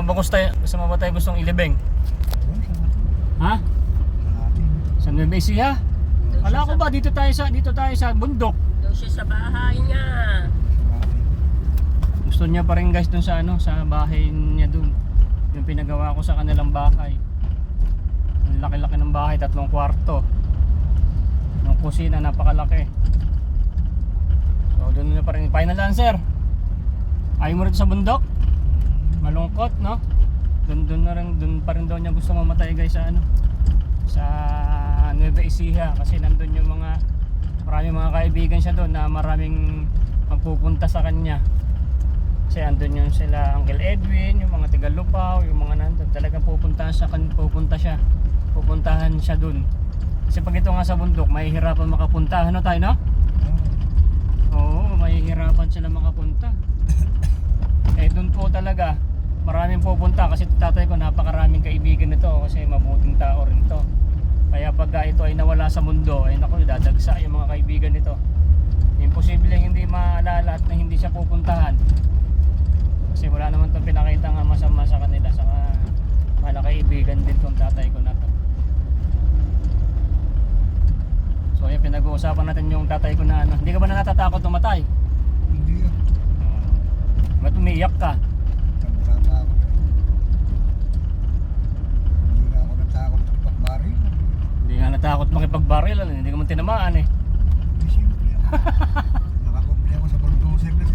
Gusto mo ba tayo gustong ilibing? Ha? Sa Nueva Ecija? Wala ko ba dito tayo sa bundok. Doon siya sa bahay niya. Gusto niya pa rin guys dun sa sa bahay niya dun. Yung pinagawa ko sa kanilang bahay. Ang laki-laki ng bahay, 3 kwarto. Ng kusina napakalaki. So doon na pa rin final answer. Ayaw mo rin sa bundok? Malungkot, no? Doon pa rin daw niya gusto mamatay guys sa Nueva Ecija kasi nandun yung maraming mga kaibigan siya doon na maraming magpupunta sa kanya. Kasi andun yung sila Uncle Edwin, yung mga taga Lupao, yung mga nandun. Talagang pupuntahan siya doon. Kasi pag ito nga sa bundok, mahihirapan makapunta. Ano tayo, no? Oo, mahihirapan sila makapunta. Eh doon po talaga maraming pupunta kasi tatay ko napakaraming kaibigan nito kasi mabuting tao rin to. Kaya pag ito ay nawala sa mundo ay naku, dadagsa yung mga kaibigan nito. Imposible hindi maalala at na hindi siya pupuntahan. Kasi wala naman itong pinakita nga masama sa kanila. Saka mga kaibigan din tong tatay ko na to. So ayan, pinag-uusapan natin yung tatay ko na hindi ka ba na natatakot tumatay? Hindi yan. Ba't umiiyak ka? Natatakot eh. Hindi nga ako natakot magpagbaril. Hindi nga natakot makipagbaril, hindi ka man tinamaan eh. Hindi simple yan. Nakakumpli ako sa bulldozer kasi.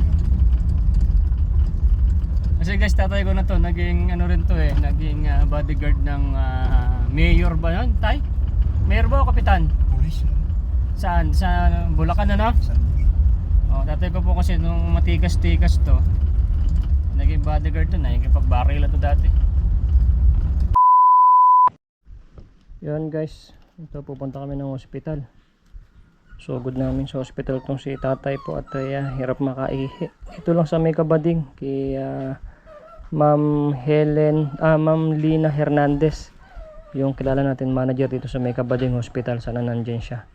Kasi guys, tatay ko na to, naging rin to eh, naging bodyguard ng mayor ba yun, tay? Mayor ba o kapitan? Pulis yan. Saan? Sa Bulacan na, no? San Miguel. Oh, tatay ko po kasi nung matikas-tikas to, naging bodyguard to, nakikipagbaril to dati. Yan guys, ito pupunta kami ng hospital. Sugod namin sa hospital tong si tatay po at hirap makaihi. Ito lang sa may Kabading kay Ma'am Lina Hernandez, yung kilala natin manager dito sa may Kabading Hospital. Sana nandyan siya.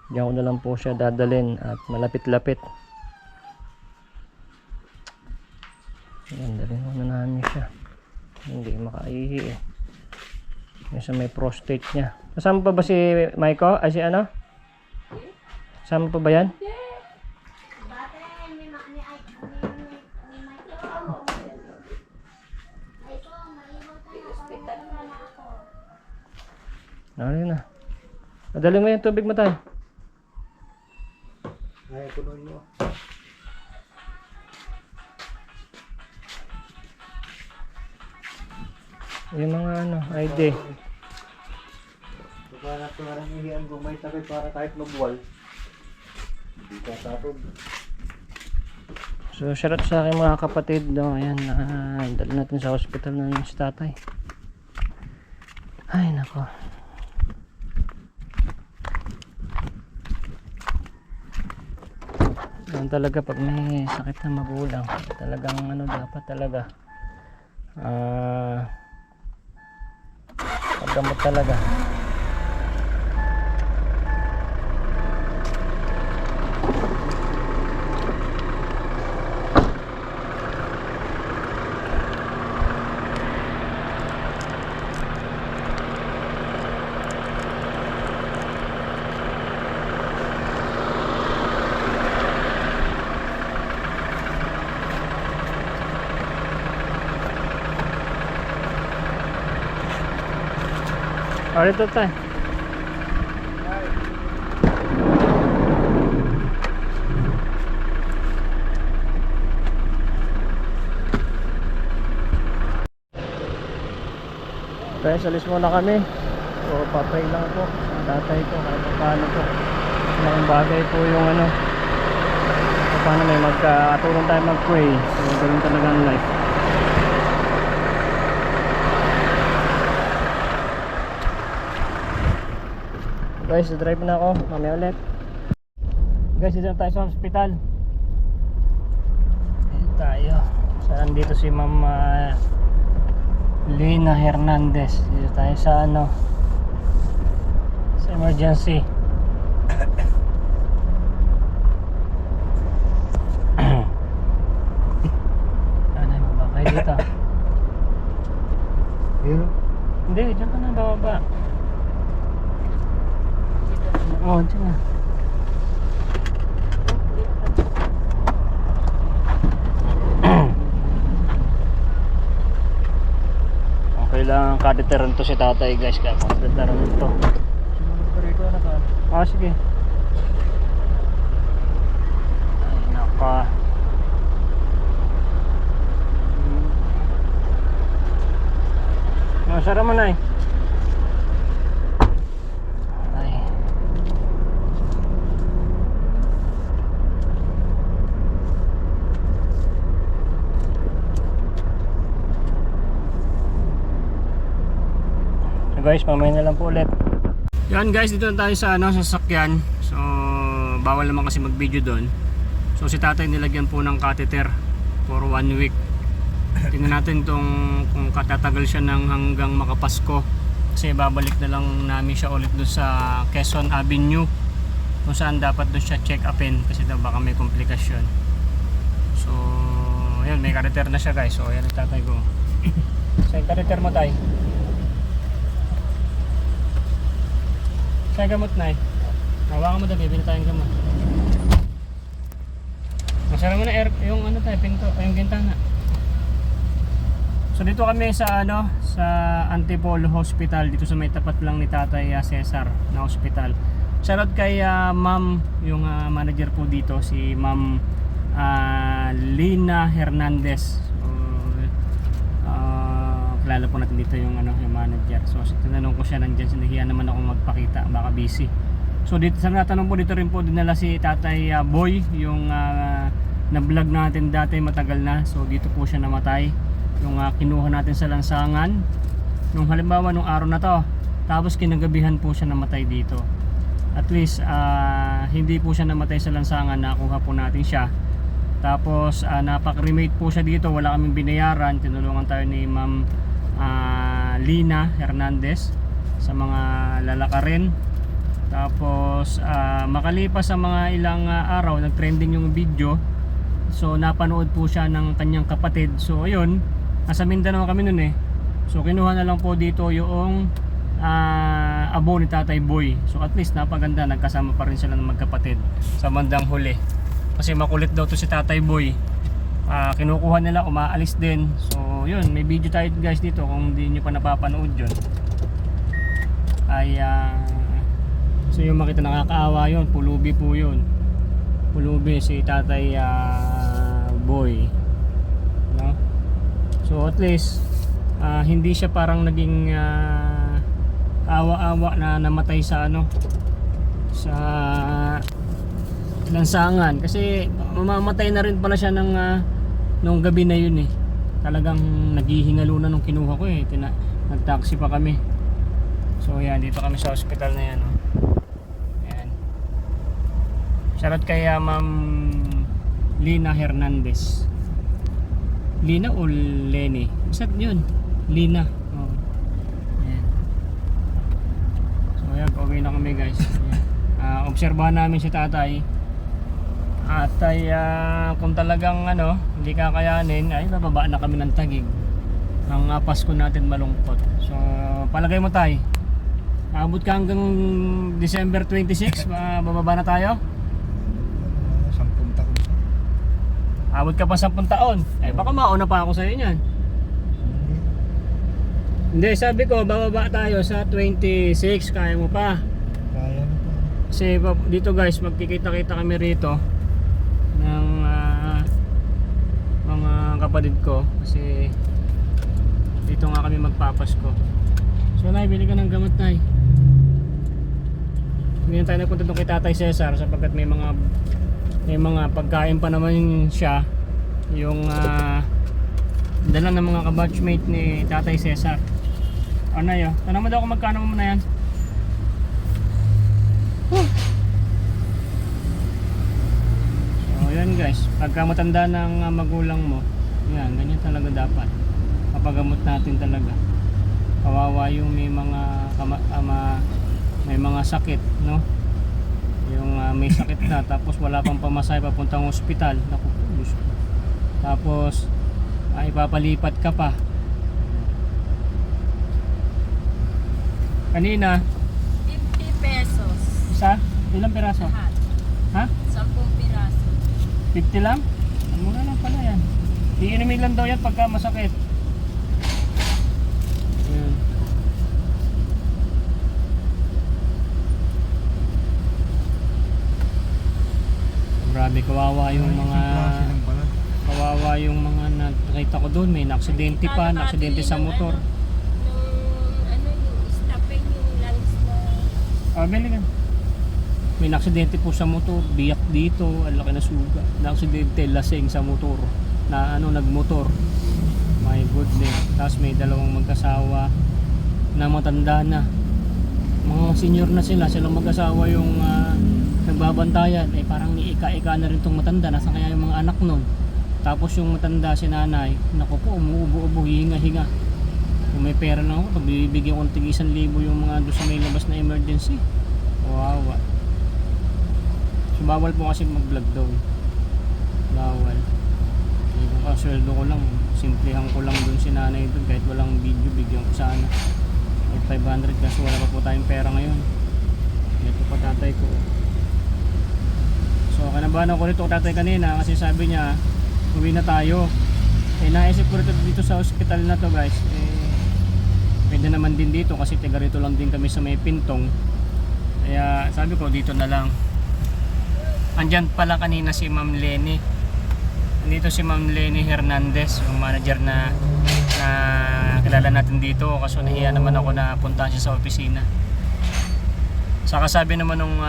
Diyan ko na lang po siya dadalhin at malapit-lapit. Ayan, dalhin ko na namin siya. Hindi makaihi eh. Yung sa may prostate niya. Kasama pa ba si Maiko? Ay si ano? Kasama pa ba yan? Ano na? Madali mo yung tubig mo tayo. Ay, punuin mo. Yung mga ID. So, para parang ihiyan kung may takip para kahit magwal. Hindi ka tapog. So shout out sa aking mga kapatid. Ayan, dali natin sa hospital ng si tatay. Ay nako. Yan talaga pag may sakit na magulang, talagang dapat talaga paggamot talaga. Alright, tayo. Guys, alis muna kami. So, papay lang po sa tatay ko kahit paano po. Malaking bagay po yung paano may magkatulong tayo mag-pray. So, gawin talaga ang life. Guys, drive na ako. Mamaya ulit. Guys, dito na tayo sa hospital. Dito tayo. Saan dito si Ma'am Lina Hernandez. Dito tayo sa sa emergency. Ano ba kayo dito? Yun. Hindi, dyan ka na bababa. Oo, dyan na. Okay lang, kadeteran to si tatay guys, kaya kadeteran to. Sumunod pa rito na ka. Sige. Ay, naka. Sara mo na eh. Ay. So guys, mamaya na lang po ulit. Yan guys, dito na tayo sa sasakyan. So bawal naman kasi mag-video doon. So si tatay nilagyan po ng catheter for 1 week. Tingnan natin kung katatagal siya ng hanggang makapasko. Kasi babalik na lang namin siya ulit doon sa Quezon Avenue, kung saan dapat doon siya check upin kasi daw baka may komplikasyon. So ayun, may catheter na siya guys. So ayan, tatay ko. So yung catheter mo tay. Sa gamot na eh. Hawakan mo daw, bibili tayong gamot. Masara mo na yung tayo, pinto, yung bintana. So dito kami sa sa Antipolo Hospital, dito sa may tapat lang ni Tatay Cesar na hospital. Shoutout kay Ma'am, yung manager po dito, si Ma'am Lina Hernandez. So kilala po natin dito yung yung manager. So tinanong ko siya, nandiyan, sinahiya naman ako magpakita, baka busy. So dito sa natanong po, dito rin po dinala si Tatay Boy, yung na-vlog natin dati matagal na. So dito po siya namatay, yung kinuha natin sa lansangan nung halimbawa nung araw na to, tapos kinagabihan po siya namatay dito. At least hindi po siya namatay sa lansangan, nakuha po natin siya. Tapos napakremate po siya dito, wala kaming binayaran, tinulungan tayo ni Ma'am Lina Hernandez sa mga lalakarin. Tapos makalipas sa mga ilang araw, nag-trending yung video. So napanood po siya ng kanyang kapatid. So ayun, nasa Mindanao kami nun eh. So kinuha na lang po dito yung abo ni Tatay Boy. So at least napaganda, nagkasama pa rin sila ng magkapatid sa bandang huli. Kasi makulit daw to si Tatay Boy. Kinukuha nila, umaalis din. So yun, may video tayo guys dito, kung hindi nyo pa napapanood yun. Ay so yung makita, nakakaawa yun, pulubi po yun. Pulubi si Tatay Boy, no? So at least hindi siya parang naging awa-awa na namatay sa sa lansangan, kasi mamamatay na rin pala siya nung gabi na yun eh. Talagang naghihingalo na nung kinuha ko eh. Nag-taxi pa kami. So yan, dito kami sa hospital na yan, Ayan. Shoutout kay Ma'am Lina Hernandez. Lina o Lenny? Basta yun, Lina. Ayan. So ayan, pauwi na kami guys. Obserbahan namin si tatay. At ay kung talagang hindi kakayanin, ay bababa na kami ng Taguig. Ang Pasko natin malungkot. So palagay mo tay, abot ka hanggang December 26, bababa na tayo? 10 taon. Abot ka pa 10 taon. Ay baka mauna pa ako sa iyo niyan. Hindi, sabi ko bababa tayo sa 26, kaya mo pa. Kaya na pa. Kasi dito guys, magkikita-kita kami rito ng mga kapatid ko, kasi dito nga kami magpapasko. So nay, bili ka ng gamot nay. Hindi na tayo nagpunta doon kay Tatay Cesar sapagkat may mga pagkain pa naman siya, yung dala ng mga kabatchmate ni Tatay Cesar. Ano yun? Tanong mo daw kung magkano mo na yan. So yan guys, pagka matanda ng magulang mo, yan, ganyan talaga dapat. Papagamot natin talaga. Kawawa yung may mga may mga sakit, no? Yung may sakit na tapos wala pang pamasahe papuntang ospital. Naku, Diyos ko. Tapos ipapalipat ka pa. Kanina, 50 pesos. isa? Ilang piraso? Lahat. Ha? 10 piraso. 50 lang? Ang mura lang pala yan. Iinumin lang daw yan pagka masakit. Ayan. Grabe, kawawa yung mga nakita ko doon. May na-aksidente pa, na-aksidente sa motor. Ano yung stopin yung lungs na... Bili ka. May na-aksidente po sa motor, biyak dito, ang laki na suga. Na-aksidente, lasing sa motor. Nagmotor. My goodness. Tapos may dalawang mag-asawa na matanda na. Mga senior na sila, silang mag-asawa yung nagbabantayan. Parang ika-ika na rin tong matanda. Nasaan kaya yung mga anak nun? Tapos yung matanda si nanay, naku po, umuubo-ubo, hinga-hinga. Kung may pera na ako, bibigyan ko ng tig 1,000 yung mga doon sa may labas na emergency. Wawa. So bawal po kasi mag-vlog daw. Bawal. Kung kasweldo ko lang, simplihan ko lang doon si nanay doon. Kahit walang video, bigyan ko sana. Kahit 500 kasi wala pa po tayong pera ngayon. Ito pa tatay ko. So kanabahan ako rito tatay kanina kasi sabi niya, uwi na tayo. Naisip ko dito sa hospital na to guys. Pwede naman din dito kasi taga rito lang din kami sa may Pintong. Kaya sabi ko dito na lang. Andyan pala kanina si Ma'am Lenny. Nandito si Ma'am Lenny Hernandez, yung manager na kilala natin dito. Kaso nahiya naman ako na puntahan siya sa opisina. Saka sabi naman nung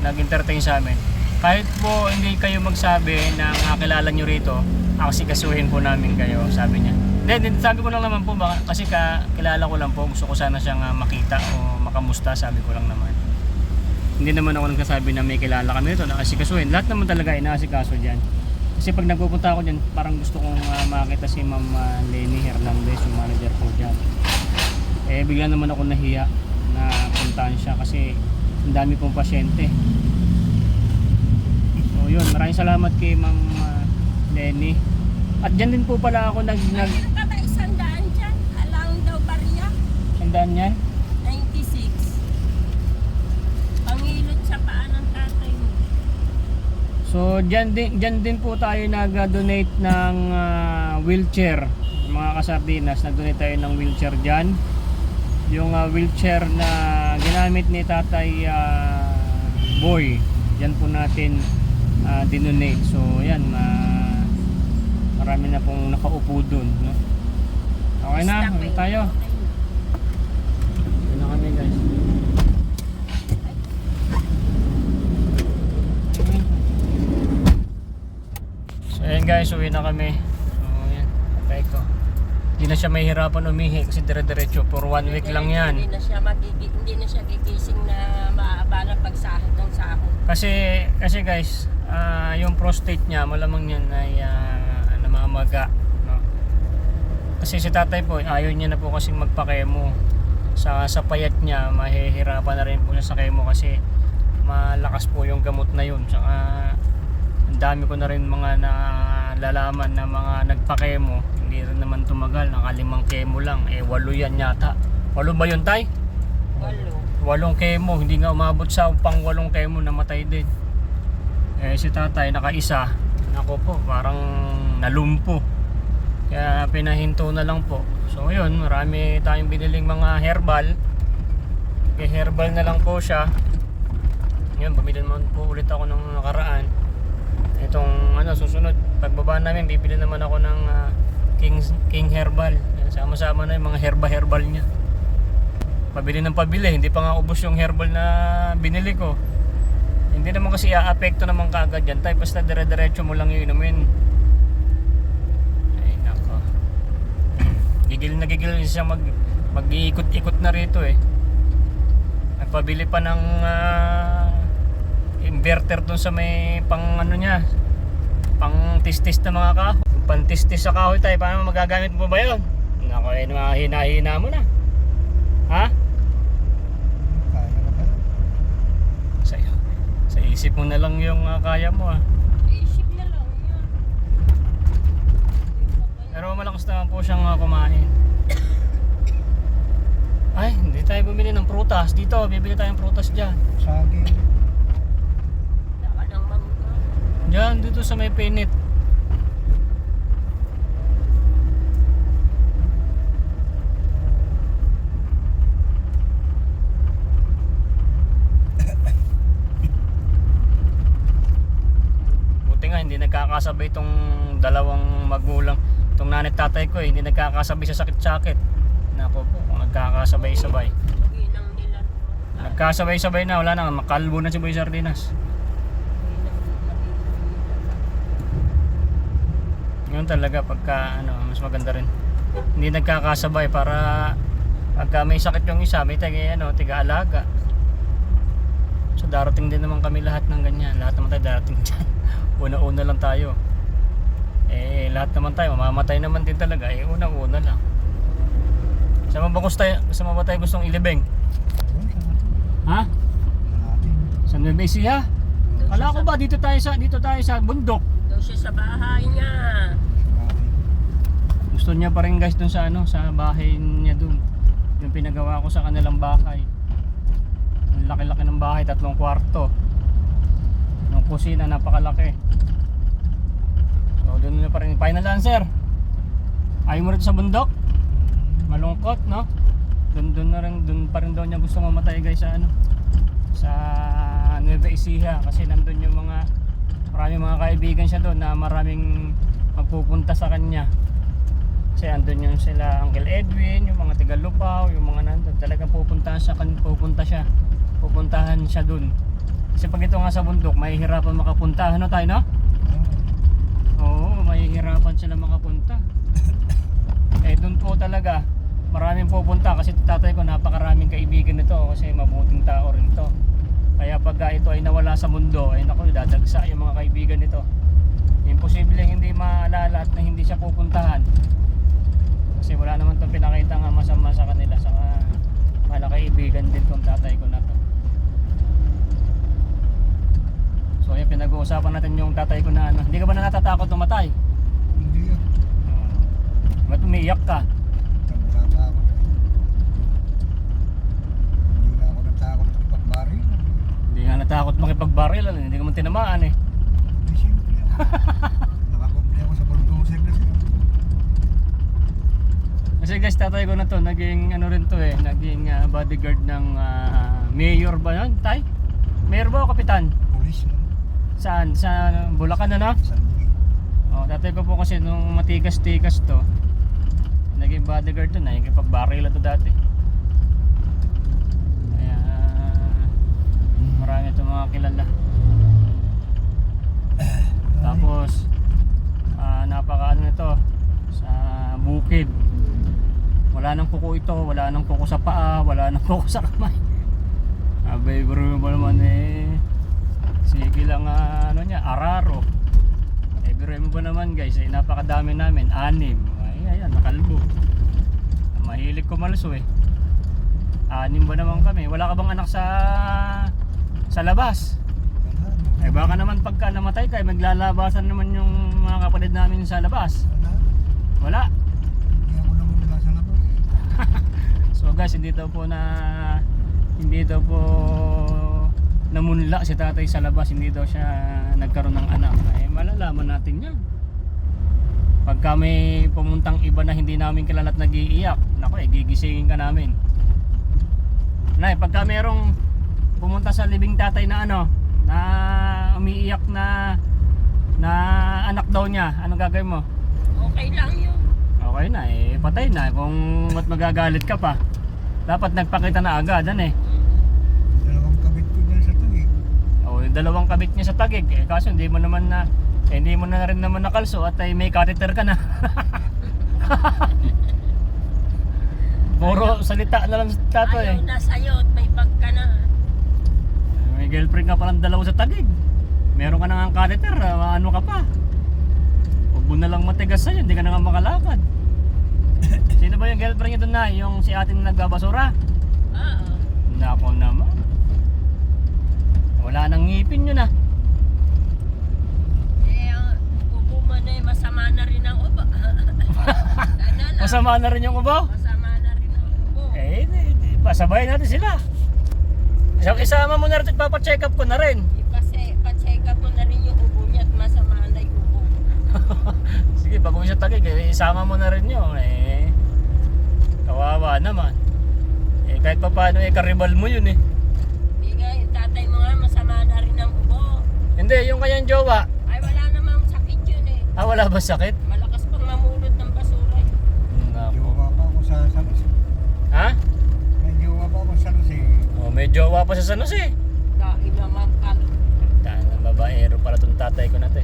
nag-entertain sa amin, kahit po hindi kayo magsabi na kakilala nyo rito, asikasuhin po namin kayo, sabi niya. Then sabi ko lang naman po, kasi kilala ko lang po, gusto ko sana siyang makita o makamusta, sabi ko lang naman. Hindi naman ako nagsasabi na may kilala kami rito, nakasikasuhin. Lahat naman talaga inaasikaso dyan. Kasi pag nagpupunta ako dyan, parang gusto kong makita si Ma'am Lenny Hernandez, yung manager ko dyan. Bigla naman ako nahiya na puntahan siya kasi ang dami pong pasyente. So yun, maraming salamat kay Ma'am Lenny. At dyan din po pala ako Mayroon ka ba 100 dyan? Alang daw bariya? Sandaan yan? 96. Pangilot sa paa ng tatay mo. So dyan din po tayo nag-donate ng wheelchair. Mga kasardinas, nag-donate tayo ng wheelchair dyan. Yung wheelchair na ginamit ni Tatay Boy, dyan po natin dinonate. So yan, marami na pong nakaupo dun, no? Okay na, uwi tayo. Uwi na kami guys. So ayan guys, uwi na kami. So yan, patay ko. Hindi na siya mahihirapan umihi kasi dire-diretso for 1 week lang yan. Hindi na siya gigising na maabala pagsahod ng sahod. Kasi guys, yung prostate niya malamang yan ay namamaga, no? Kasi si tatay po ayaw niya na po kasi magpa-chemo. Sa payat niya mahihirapan na rin po siya sa chemo kasi malakas po yung gamot na yun. Saka ang dami ko na rin mga nalalaman na mga nagpa-chemo, hindi rin naman tumagal, naka 5 chemo lang, 8 yan yata. 8 ba yun tay? 8 chemo, hindi nga umabot sa pang 8 chemo, namatay din. Si tatay naka-isa, ako po parang nalumpo, kaya pinahinto na lang po. So yun, marami tayong biniling mga herbal, kaya herbal na lang po siya. Yun, bumili naman po ulit ako ng nakaraan. Itong susunod pagbaba namin, bibili naman ako ng King Herbal. Sama-sama na yung mga herbal niya. Pabili ng pabili, hindi pa nga ubos yung herbal na binili ko. Hindi naman kasi aapekto naman kaagad yan tayo, basta dire-diretso mo lang yung inumin. Ay nako, gigil na siya mag-iikot-ikot na rito Nagpabili pa ng inverter dun sa may pang niya, pang tistis na mga kahoy. Pang tistis sa kahoy tayo, paano magagamit mo ba yun? Nako, hina-hina mo na. Ha? Sa isip mo na lang yung kaya mo Isip na lang yan. Pero malakas naman po siyang kumain. Ay, hindi tayo bumili ng prutas. Dito, bibili tayong prutas dyan. Saging. Saka ng mangga. Dyan, dito sa may pinit. Buti nga, hindi nagkakasabay itong dalawang magulang. Itong nanay at tatay ko, hindi nagkakasabay sa sakit-sakit. Nako po, kung nagkakasabay-sabay. Ginang nila. Nagkasabay-sabay na, wala na, makalbo na si Boy Sardinas. Yun talaga pagka ano, mas maganda rin. Hindi nagkakasabay para pagka may sakit yung isa, may tiga-alaga. So darating din naman kami lahat ng ganyan. Lahat naman tayo darating dyan. Una-una lang tayo. Eh lahat naman tayo, mamamatay naman din talaga. Eh una-una lang. Sama ba tayo gustong ilibing? Ha? Sa Nueva Ecija? Kala ko ba dito tayo sa bundok? Daw siya sa bahay niya. Gusto niya pa rin guys dun sa sa bahay niya dun. Yung pinagawa ko sa kanilang bahay. Ang laki-laki ng bahay, 3 kwarto. Yung kusina napakalaki. So dun na pa rin final answer. Ayaw mo rin sa bundok? Malungkot, no? Dun pa rin daw niya gusto mamatay guys sa sa Nueva Ecija kasi nandun yung maraming mga kaibigan siya doon na maraming magpupunta sa kanya. Kasi andun yung sila Uncle Edwin, yung mga taga Lupao, yung mga nandun. Talagang pupuntahan siya doon. Kasi pag ito nga sa bundok, mahihirapan makapunta. Ano tayo, no? Oo, mahihirapan sila makapunta. Eh doon po talaga, maraming pupunta kasi tatay ko napakaraming kaibigan nito kasi mabuting tao rin to. Kaya pagka ito ay nawala sa mundo, ay naku, dadagsa yung mga kaibigan nito. Imposible hindi maalala at na hindi siya pupuntahan. Kasi wala naman itong pinakita nga masama sa kanila. Saka mga kaibigan din tong tatay ko na to. So yan, pinag-uusapan natin yung tatay ko na hindi ka ba natatakot tumatay? Hindi yan. Ba't umiiyak ka? Natatakot eh. Hindi na ako natakot ng pagbaril. Hindi nga natakot makipagbaril. Hindi ka man tinamaan eh. Hindi siyempre ako. Nakakumple ako sa bulldozer na siya. Kasi guys, tatay ko na to, naging rin to eh, naging bodyguard ng mayor ba yun, tay? Mayor ba o kapitan? Pulis no? Saan? Sa Bulacan na, no? Sandigit. Oh, tatay ko po kasi nung matikas-tikas to, naging bodyguard to, nakikipagbaril to dati. Kaya marami itong mga kilala. Tapos napaka nito sa bukid. Wala nang kuko ito, wala nang kuko sa paa, wala nang kuko sa kamay. Abay bro mo naman eh. Sige lang araro. Eh bro mo ba naman guys, eh, napakadami namin, 6. Ay ayan, nakalbo. Mahilig kumalso eh. 6 ba naman kami? Wala ka bang anak sa labas? Eh baka naman pagka namatay ka, maglalabasan naman yung mga kapatid namin sa labas. Wala. Hindi ako naman wala sa labas. So guys, hindi daw po namunla si tatay sa labas, hindi daw siya nagkaroon ng anak. Eh malalaman natin 'yan. Pagka may pumuntang iba na hindi namin kilala at nag-iiyak, nako gigisingin ka namin. Pagka merong pumunta sa libing tatay na na umiiyak na anak daw niya, anong gagawin mo? Okay lang yun. Okay na eh, patay na kung ba't magagalit ka pa. Dapat nagpakita na agad, Dalawang kabit ko dyan sa tagig. O, yung 2 kabit niya sa tagig eh, kaso hindi mo na rin naman nakalso at ay may catheter ka na. Puro salita na lang sa tato eh. Ayaw na sa'yo at may bag ka na. May girlfriend ka palang 2 sa tagig. Meron ka na nga catheter, ano ka pa? Huwag mo na lang matigas sa'yo, hindi ka na nga makalakad. Sino ba yung girlfriend niya doon na? Yung si atin na nagbabasura? Oo. Nako naman. Wala nang ngipin yun Eh, upo mo na masama na rin ang ubo. Sana lang. Masama na rin yung ubo? Masama na rin ang ubo. Eh, Sabayin natin sila. Isama mo na rin at papacheck up ko na rin. Pa-check up mo na rin yung ubo niya at masama na yung ubo. Sige, pag uwi sa Taguig, isama mo na rin yun. Kawawa naman. Kahit pa paano, karibal mo yun eh. Hindi nga, yung tatay mo nga masama na rin ang ubo. Hindi, yung kanyang jowa. Ay, wala namang sakit yun eh. Wala ba sakit? Malakas pang mamulot ng basura eh. Jowa pa ako sa San Jose. Ha? May jowa pa ako sa San Jose. May jowa pa sa San Jose. Dahil naman kal. Dahil ng babaero pala itong tatay ko na to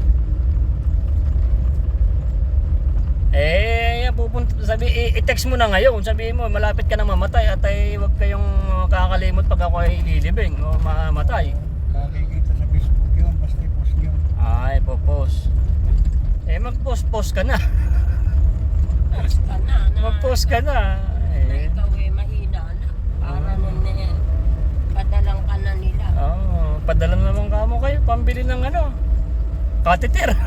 pupunta, i-text mo na ngayon. Sabihin mo, malapit ka na mamatay at huwag kayong kakakalimot pag ako ay lilibing o mamatay. Kakikita sa Facebook yun, basta i-post yun. Post. Mag-post ka na. Post ka na. Mag-post ka na. Na ikaw mahina na. Para nun padalang ka na nila. Padala naman kamo kayo. Pambili ng catheter.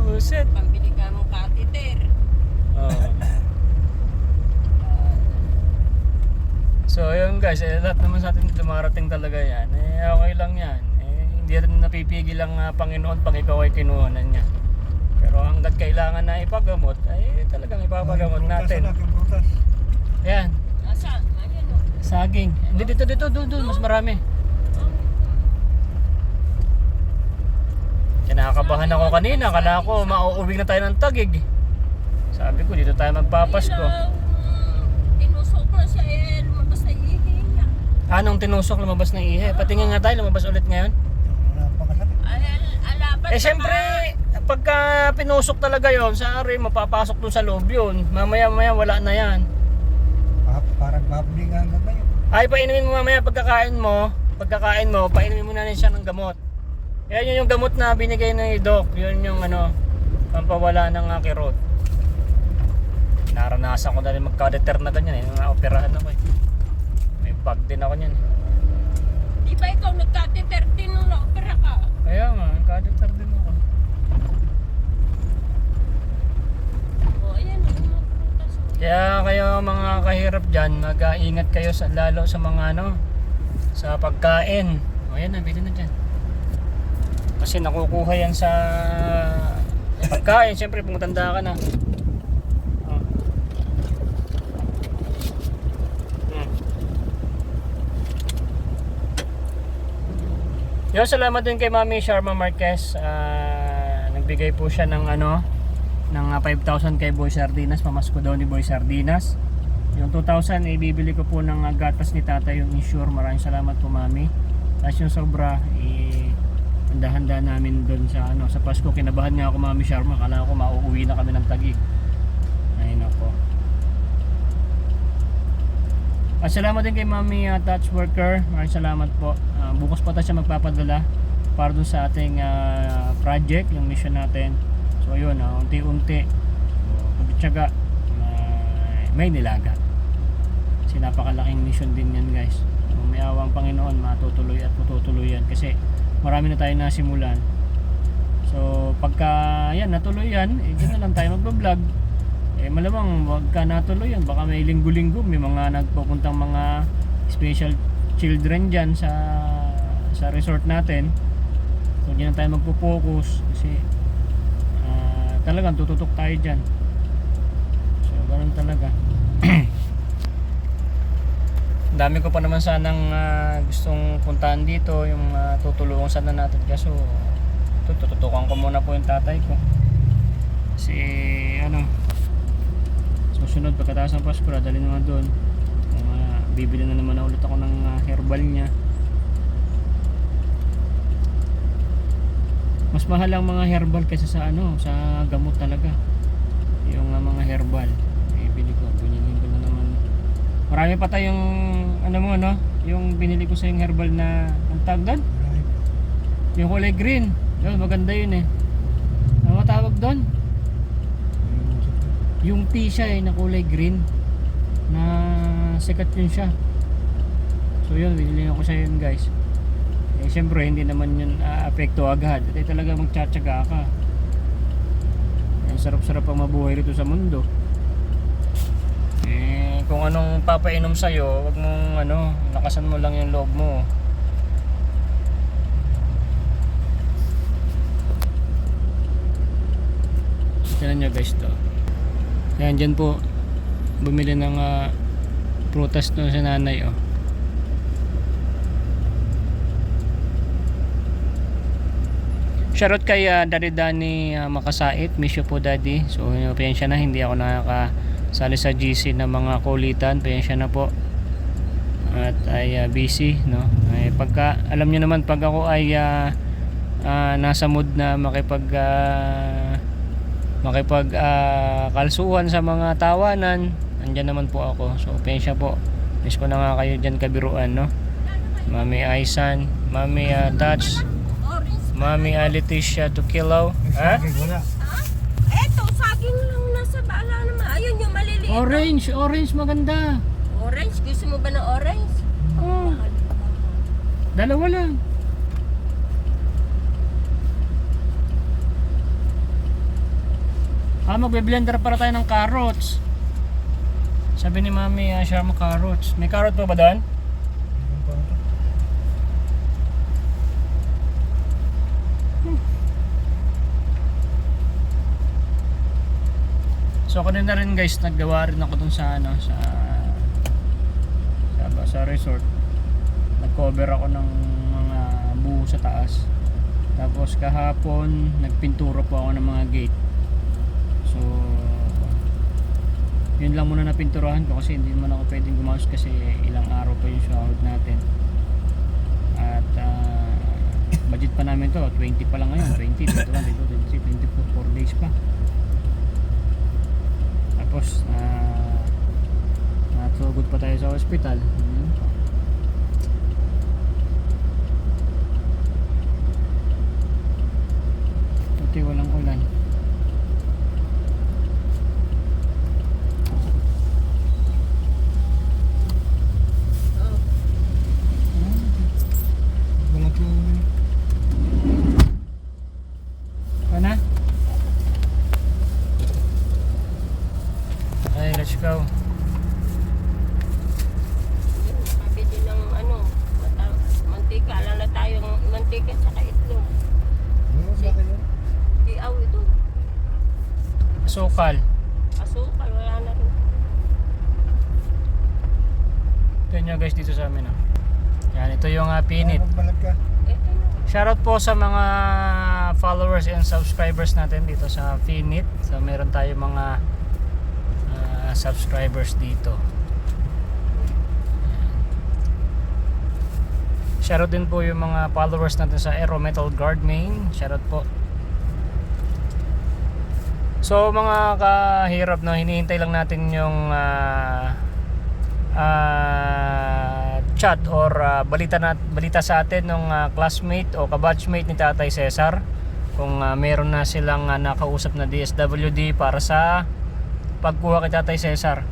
Buset. Pambili ka mong catheter. So yun guys, lahat naman sa atin dumarating talaga yan. Okay lang yan. Hindi rin napipigil ang Panginoon pag ikaw ay kinuhanan niya. Pero hanggat kailangan na ipagamot, ay talagang ipapagamot natin. Prutas. Ayan, Saan? Ayun o. saging. Hindi, dito, doon, mas marami. Kinakabahan ako kanina, kala ko mauuwi na tayo ng Taguig. Sabi ko, dito tayo magpapasko. Tinusok na siya lumabas na ihi niya. Anong tinusok, lumabas ng ihe? Patingin nga tayo, lumabas ulit ngayon. Wala pa kasakit. Alaban Siyempre, pagka pinusok talaga yon, sari, mapapasok dun sa loob yun. Mamaya wala na yan. Parang babling hanggang ngayon. Ay, painumin mo mamaya pagkakain mo, painumin mo na rin siya ng gamot. Yan yung gamot na binigay ng doc. Yun yung pampawala ng kirot. Naranasan ko na rin magka-deter na ganyan nung naoperahan ako May bag din ako niyan Di ba ikaw nagka-deter din nung na-opera ka? Kaya nga, nagka-deter din ako. Ayan, prutas. Kaya kayo mga kahirap dyan, mag-ingat kayo lalo sa mga sa pagkain. Ayan na, bilhin na dyan. Kasi nakukuha yan sa pagkain. Siyempre, pumutanda ka na. Yo, salamat din kay Mami Sharma Marquez. Nagbigay po siya ng ng 5,000 kay Boy Sardinas. Pamasko daw ni Boy Sardinas. Yung 2,000 ibibili ko po ng gatas ni Tatay, yung insure. Maraming salamat po, Mami. Tapos yung sobra handa-handa namin doon sa Pasko. Kinabahan nga ako, Mami Sharma, kala ko mauuwi na kami ng Taguig. Ayun ako. At salamat din kay Mami Touch Worker. Maraming salamat po. Bukas pa tayo siya magpapadala para doon sa ating project, yung mission natin. So ayun, unti-unti pagtyaga, may nilaga. Kasi napakalaking mission din yan guys. May awang Panginoon, matutuloy at matutuloy yan kasi marami na tayo nasimulan. So pagka yan natuloy yan, dyan na lang tayo magbablog. Malamang wag ka natuloy yan, baka may linggo-linggo may mga nagpupuntang mga special children dyan sa resort natin. So dyan tayo magpo-focus kasi talagang tututok tayo dyan. So ganun talaga. Dami ko pa naman sanang gustong puntahan dito, yung tutulungan sana natin, kaso tututukan ko muna po yung tatay ko kasi susunod pagkatapos ng Pasko dali naman doon, bibili na naman ulit ako ng herbal niya. Mas mahal ang mga herbal kaysa sa sa gamot talaga. Yung mga herbal bibili ko, binili ko na naman. Marami pa tayong yung binili ko sa yung herbal na ang tawag doon? Yung kulay green. Yun, maganda yun Ano tawag doon? Yung tea siya na kulay green na sikat yun siya. So yun, binili ko sa yun guys. Siyempre hindi naman yun apekto agad. Talaga magtsatsaga ka. Sarap-sarap ang mabuhay rito sa mundo. kung anong papainom sa'yo, wag mong lakasan mo lang yung loob mo. Tignan nyo guys to. Ayan, dyan po bumili ng prutas doon sa nanay, oh. Shoutout kay Daddy Danny Makasait. Miss you po Daddy. So pasensya na, hindi ako nakakasali sa GC ng mga kulitan. Pasensya na po. At ay busy, no. Ay, pagka alam niyo naman, pag ako ay nasa mood na makipag kalsuhan sa mga tawanan, andyan naman po ako. So pasensya po. Miss ko na nga kayo dyan kabiruan, no. Mami Aisan, Mami Touch, Mami Leticia to Kilaw. Ha? Wala. Eto, saging lang nasa bala naman. Ayun yung maliliit. Orange maganda. Orange? Gusto mo ba ng orange? Oh, dalawa lang. Magbe-blender para tayo ng carrots. Sabi ni Mami, share mo carrots. May carrot pa ba doon? So kanina rin guys, naggawa rin ako dun sa sa resort. Nag-cover ako ng mga buho sa taas. Tapos kahapon nagpinturo po ako ng mga gate. So yun lang muna napinturahan ko kasi hindi naman ako pwedeng gumawas kasi ilang araw pa yung shroud natin. At budget pa namin to, 20 pa lang ngayon, 20, 21, 22, 23, 24, 4 days pa. Tapos natugod pa tayo sa hospital. Buti walang ulan. Wala po. Ano? Ay, let's go. Pabili ng mantika. Alala tayong mantika sa itlog. Diaw ito. Asukal. Asukal, wala na rin. Ito nyo guys dito sa amin. Oh. Yan, ito yung pinit. Magbalag ka. Ito na. Shoutout po sa mga followers and subscribers natin dito sa Finit. So meron tayo mga subscribers dito. Shoutout din po yung mga followers natin sa Aero Metal Guard Main. Shoutout po. So mga kahirap, no, hinihintay lang natin yung chat or balita sa atin ng classmate o kabatchmate ni Tatay Cesar kung meron na silang nakausap na DSWD para sa pagkuha kay Tatay Cesar.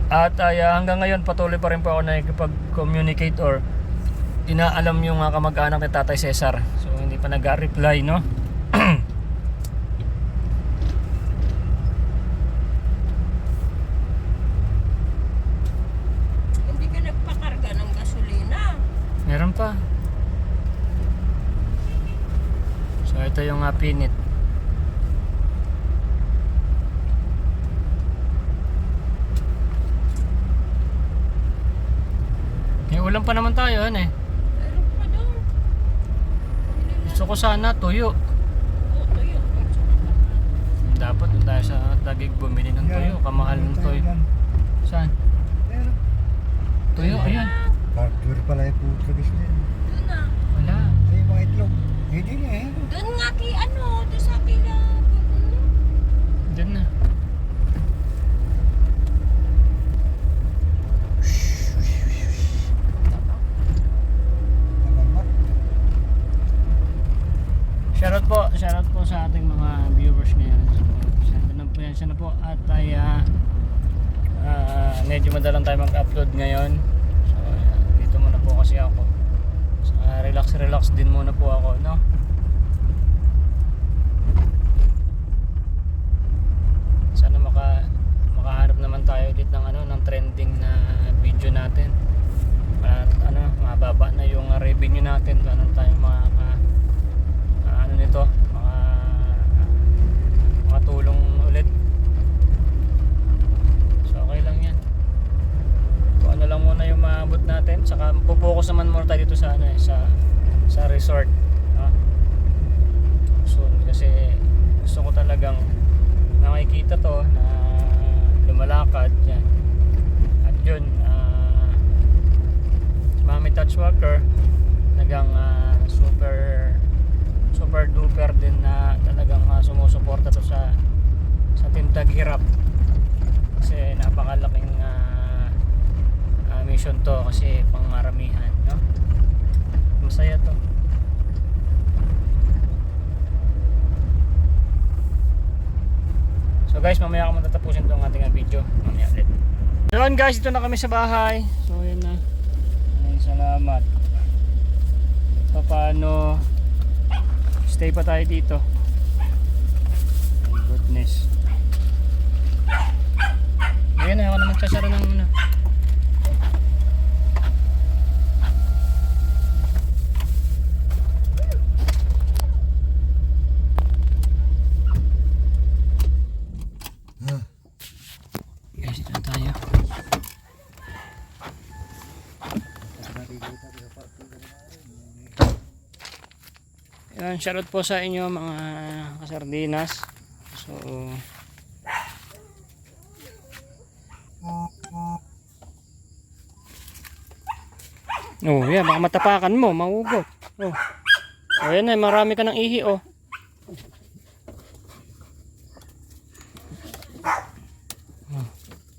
At hanggang ngayon patuloy pa rin po ako nakikipag-communicate or inaalam yung kamag-anak ni Tatay Cesar. So hindi pa nag-reply, no? Hindi ka nagpakarga ng gasolina. Meron pa. So ito yung pinit. May ulam pa naman tayo, ano eh. Meron pa doon. Gusto ko sana tuyo. Oo, tuyo. Dapat doon tayo sa Taguig bumili ng tuyo. Kamahal ng tuyo. Saan? Tuyo, ayan. Hardware pala yung food service niya. Doon na. Wala. Ay, mga itlog. Hindi na eh. Doon nga kay doon sa kila. Diyan na. Shoutout po sa ating mga viewers ngayon. So, na po at ay medyo madalang tayo mag-upload ngayon. So dito muna po kasi ako. So, relax din muna po ako, no? Sana makahanap naman tayo ulit ng sa resort, no? Soon, kasi gusto ko talagang nakikita to na lumalakad yan. At yun, si Mami Touchwalker talagang super duper din na talagang sumusuporta to sa Team Taghirap, kasi napakalaking mission to, kasi pangmaramihan, no? Masaya to. So guys, mamaya ako matatapusin tong ating video. Mamaya ulit. So yun guys, dito na kami sa bahay. So yun na. Ay, salamat. So paano stay pa tayo dito. My goodness. Ayan na, ako naman sasara ng ano. Guys, dito na tayo. Ayan, shoutout po sa inyo mga kasardinas. So oh, yan, baka matapakan mo, mahugot. Oh. Oh, yan ay, marami ka ng ihi, oh.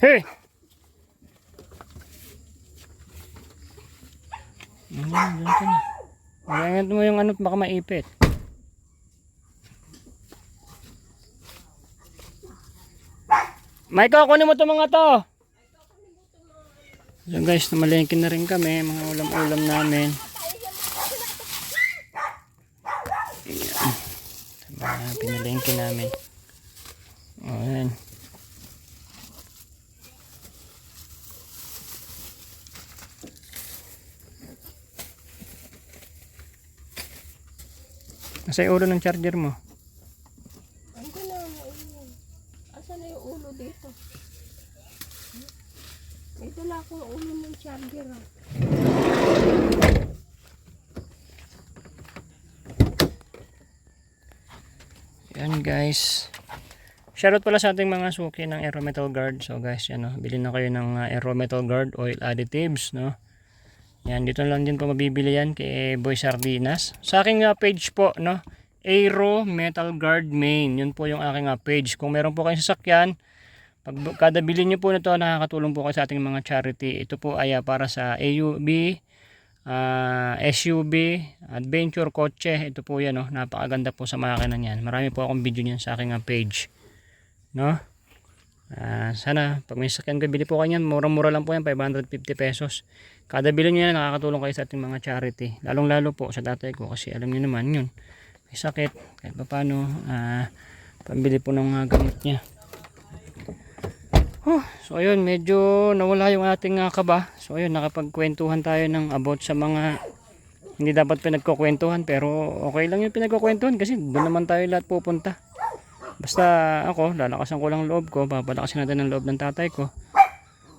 Hey! Ayan, dyan ka na. Ayan mo yung ano, baka maipit. Maiko, kunin mo ito mga to. So guys, namalengke na rin kami, mga ulam-ulam namin. Ayan. Diba, pinalengke namin. Ayan. Nasa yung ulo ng charger mo? Ano na ulo? Asan na yung ulo dito? May dala akong ulo ng charger. Yan guys. Shoutout pala sa ating mga suki ng Aero Metal Guard. So guys, yan, no, bilhin na kayo ng Aero Metal Guard oil additives, no. Yan, dito lang din po mabibili yan kay Boy Sardinas. Sa aking page po, no, Aero Metal Guard Main. Yun po yung aking page. Kung meron po kayong sasakyan, pag kada bili nyo po nito, nakakatulong po kayo sa ating mga charity. Ito po ay para sa AUV, SUV, adventure, kotse. Ito po yan, no, napakaganda po sa makina niyan. Marami po akong video niyan sa aking page, no. Sana pag may sasakyan kayo, bili po kayo yan. Murang-mura lang po yan, 550 pesos. Kada bili nyo yan, nakakatulong kayo sa ating mga charity. Lalong-lalo po sa tatay ko, kasi alam nyo naman yun, may sakit, kahit pa paano, pambili po ng gamot niya. So ayun, medyo nawala yung ating kaba. So ayun, nakapagkwentuhan tayo ng about sa mga hindi dapat pinagkukwentuhan, pero okay lang yung pinagkukwentuhan kasi doon naman tayo lahat pupunta. Basta ako, lalakasan ko lang loob ko, papalakasin natin ang loob ng tatay ko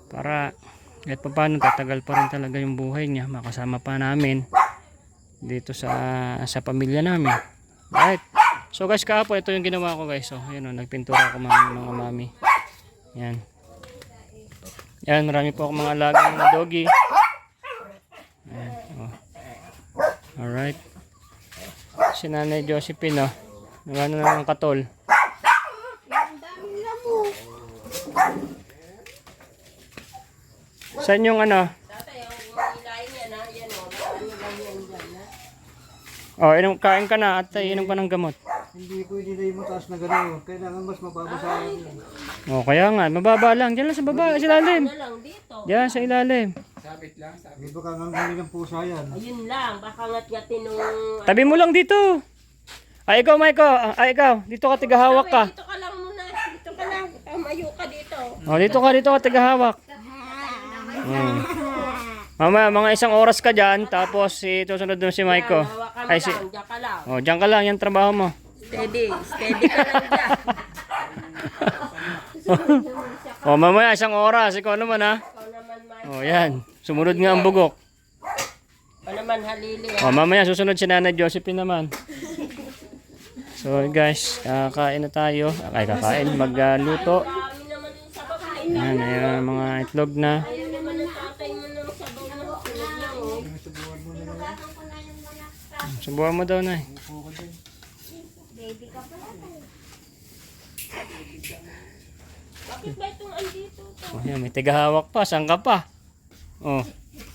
para kahit pa paano tatagal pa rin talaga yung buhay niya, makasama pa namin dito sa pamilya namin. Right. So guys, kahapon ito yung ginawa ko guys. So ayun, nagpintura ako mga mami. Yan. Yan, marami po akong mga alagang mga doggy. Ayan, oh. Alright. Si Nanay Josephine, oh. Nagano na ng katol. Saan yung ano? Oh, kain ka na at inom ka ng gamot. Hindi pwede na yung mataas na gano'n. Kailangan mas mababa sa akin. Oh, kaya nga, mababa lang. Diyan lang sa baba, sa ilalim. Diyan sa ilalim. Hindi ba kang hanggang ng pusa yan? Ayun lang, baka ngat-ngatin nung... Tabi mo lang dito. Ay, ikaw, Maiko. Ay, ikaw. Dito ka, tigahawak ka. Dito ka lang muna. Dito ka lang. Tamayo ka dito. Oh, dito ka, tigahawak. Mama, mga 1 oras ka dyan, tapos susunod doon si Maiko. Ay, si... Diyan ka lang. Oh, dyan ka lang, yan trabaho mo. Steady ka lang dyan. Oh, mamaya 1 oras, ikaw naman ha. Ikaw naman, Mike. Oh, yan. Sumunod nga ang bugok. Ikaw naman naman halili. O, mamaya susunod si Nanay Josephine naman. So guys, kakain na tayo. Ay, kakain, magluto. Kami naman yung sabaw. Yan, ayan, mga itlog na. Ayaw naman ng tatay mo ng sabaw na tulad lang. Oh. Subuhan mo daw, Nay. Bakit ba itong andito? Oh, yan, may tigahawak pa. Saan ka pa? Oh.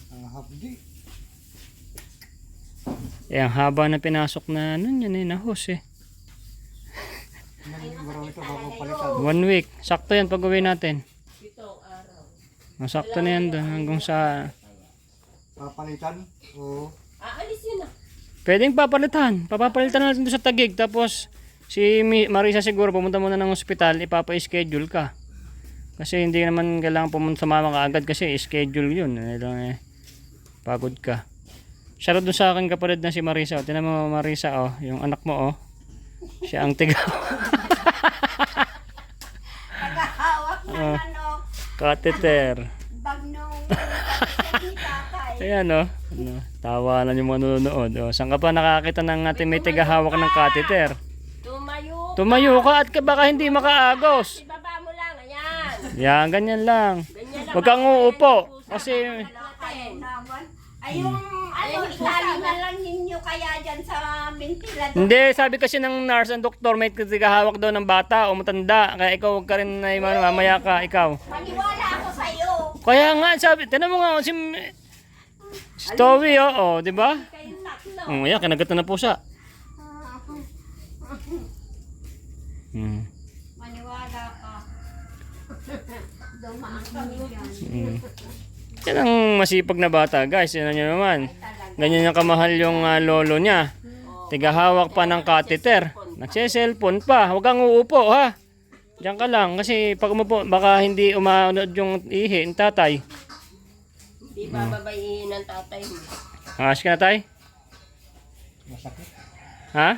Ang hapdi. Eh, ang haba na pinasok na ano yan eh, nahos eh. Marami ito bago palitan. 1 week. Sakto yan pag uwi natin. Itong araw. Masakto na yan doon hanggang sa... Papalitan. Oo. Aalisin na. Pwedeng papalitan. Papapalitan natin doon sa Taguig. Tapos si Marisa siguro pumunta muna ng ospital. Ipapa-schedule ka. Kasi hindi naman kailangan pumunta sa mama ka agad kasi schedule yun. Pagod ka. Shoutout doon sa akin kapatid na si Marisa. O, tinan mo Marisa, oh, yung anak mo, oh. Siya ang tigaw. Nagahawak ng ano, Catheter. bag nung ni tatay. Ayan, oh. Ano, tawanan yung mga nanonood. Oh, saan ka pa nakakita ng ating may tigahawak ng catheter? Tumayo. Tumayo ka at baka hindi makaagos. Ibaba mo lang. Ayan. Yan, ganyan lang. Ganyan lang. Huwag kang uupo. Kasi, Natin. Naman. Ay, yung ano, itali na lang ninyo kaya dyan sa ventilador. hindi, sabi kasi ng nurse and doktor, may tigahawak daw ng bata o matanda. Kaya ikaw, huwag ka rin na mamaya ka, ikaw. Maniwala ako sa'yo. Kaya nga, sabi, tinan mo nga, si Stowy, oh, di ba? Kayong tatlo. Oh, yan, kinagat na pusa. Hmm. Maniwala ka. Dumaan kami dyan. Hmm. Yan ang masipag na bata, guys. Yan nyo naman. Ganyan yung kamahal yung lolo niya. Tigahawak pa ng catheter. Nagse-cellphone pa. Huwag kang uupo, ha? Diyan ka lang. Kasi pag umupo, baka hindi umaunod yung ihi, yung tatay. Di ba babayihin ng tatay mo? Angas ka na, tay? Masakit. Ha?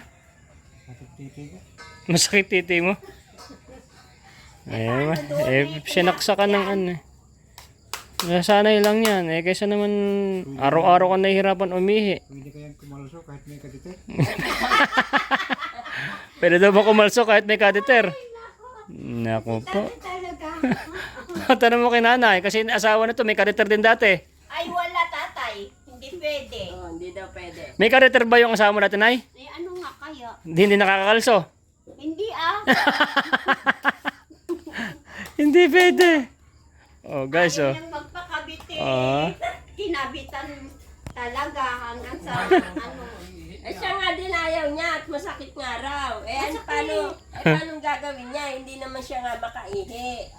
Masakit titi ko. Masakit titi mo? Ayun, sinaksa ka ng ano eh. Nasanay lang yan eh, kaysa naman araw-araw ka nahihirapan umihi. Hindi kayang kumalso kahit may kadite. Pwede daw ba kumalso kahit may catheter? Naku po. Talaga. Tanong mo kay nanay, kasi asawa na to may catheter din dati. Ay, wala tatay. Hindi pwede. Oh, hindi daw pwede. May catheter ba yung asawa mo dati, nay? Eh, ano nga kaya? Hindi nakakakalso. Hindi ah. Hindi pwede. Oh guys, oh. Ayaw niyang magpakabit eh. Ah. Kinabitan talaga hanggang sa ano. Eh siya nga din ayaw niya at masakit nga raw. Paano gagawin niya? Hindi naman siya nga makaihi.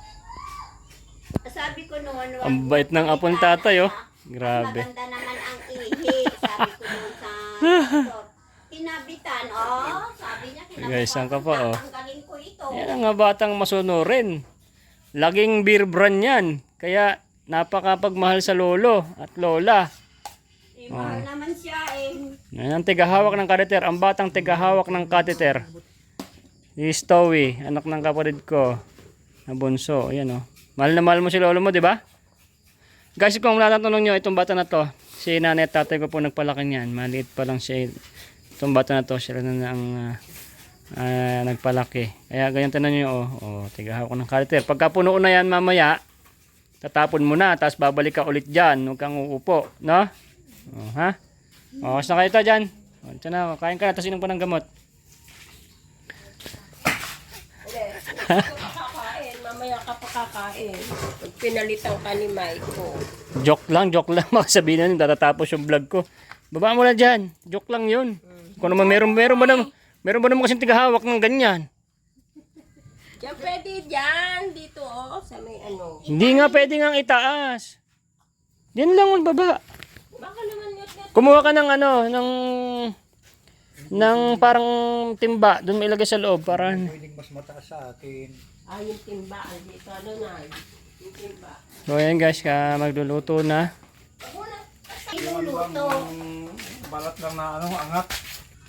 Sabi ko noon, wag Ang bait ng apong tatay, oh. Grabe. maganda naman ang ihi. Sabi ko noon sa doktor. Kinabitan, oh. Sabi niya, Guys, saan ka pa, oh? Ang galing ko ito. Yan ang nga batang masunurin. Laging beer brand yan. Kaya napakapagmahal sa lolo at lola. Eh, mahal naman siya eh. Yan ang tigahawak ng catheter. Ang batang tigahawak ng catheter. Si Stowy, anak ng kapatid ko. Na bunso. Ayan, oh. Mahal na mahal mo si lolo mo, di ba? Guys, kung matatanong nyo, itong bata na to, si nanay at tatay ko po nagpalaki niyan. Maliit pa lang siya. Itong bata na to, sila na ang nagpalaki. Kaya ganyan tanong nyo, tigahawak ng catheter. Pagka puno na yan mamaya, tatapon mo na, tapos babalik ka ulit dyan. Huwag kang uupo, no? Ha? Kasi na kayo ito dyan. Ito na, kain ka na, tapos inom pa ng gamot. Kakain, mamaya ka pa kakain. Pag pinalitan ka ni Maiko. Joke lang. Makasabihin na tatatapos yung vlog ko. Baba mo na dyan. Joke lang yun. Kung naman meron ba naman kasing tigahawak ng ganyan? Diyan pwede dyan. Dito sa may ano. Hindi nga pwede nga itaas. Diyan lang magbaba. Baka naman yun. Kumuha ka ng ng parang timba. Doon may ilagay sa loob. Para... Pwedeng mas mataas sa akin. Yung timba. Dito ano na. Yung timba. So ayan guys, magluluto na. Iluluto. Balat lang na angat.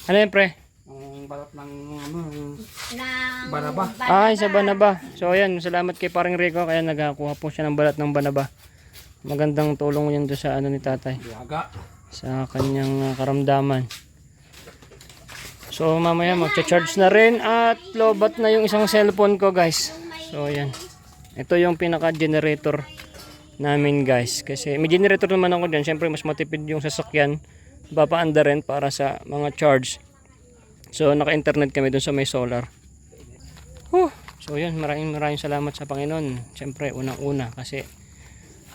Ano yan pre? Ang balat ng Ng Banaba. Ay, sa banaba. So ayan, salamat kay paring Rico. Kaya nagkakuha po siya ng balat ng banaba. Magandang tulong yan doon sa ni tatay. Biyaga. sa kanyang karamdaman. So mamaya magcha-charge na rin at lobat na yung isang cellphone ko guys. So ayan. Ito yung pinaka-generator namin guys. Kasi may generator naman ako dyan. Siyempre mas matipid yung sasakyan. Papaanda rin para sa mga charge. So naka-internet kami dun sa may solar. So yun, maraming salamat sa Panginoon. Siyempre unang-una kasi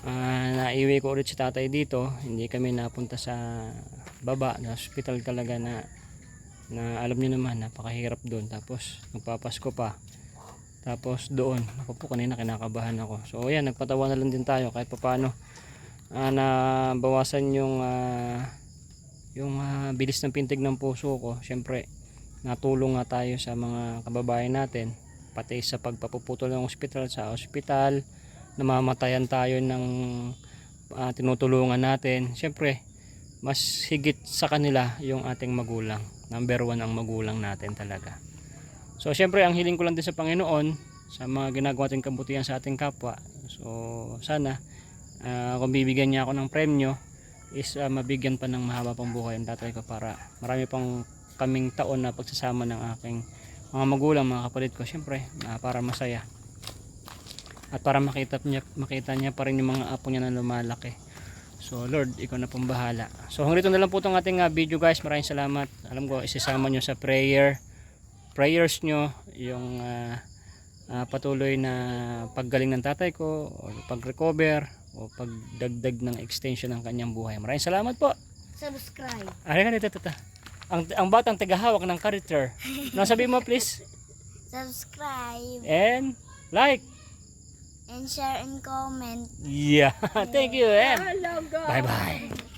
naiwi ko ulit si tatay dito. Hindi kami napunta sa baba, na hospital talaga na alam niyo naman napakahirap doon. Tapos magpapasko pa. Tapos doon, ako po kanina kinakabahan ako. So ayan, nagpatawa na lang din tayo kahit papaano nabawasan yung bilis ng pintig ng puso ko. Siyempre natulong nga tayo sa mga kababayan natin, pati sa pagpapuputol ng ospital, sa ospital namamatayan tayo ng tinutulungan natin. Siyempre mas higit sa kanila yung ating magulang. Number 1 ang magulang natin talaga. So siyempre ang hiling ko lang din sa Panginoon sa mga ginagawa nating kabutihan sa ating kapwa. So sana kung bibigyan niya ako ng premyo is mabigyan pa ng mahaba pang buhay ang tatay ko para marami pang kaming taon na pagsasama ng aking mga magulang, mga kapatid ko. Siyempre para masaya at para makita niya pa rin yung mga apo niya na lumalaki. So Lord, ikaw na pong bahala. So hanggang dito na lang po itong ating video guys. Maraming salamat. Alam ko isasama nyo sa prayers nyo yung patuloy na paggaling ng tatay ko, o pag-recover, o pagdagdag ng extension ng kanyang buhay. Maraming salamat po. Subscribe. Ari ka dito. Ang batang tagahawak ng character. No, sabi mo please. Subscribe. And like. And share and comment. Yeah. Thank you. And Hello, guys. bye-bye.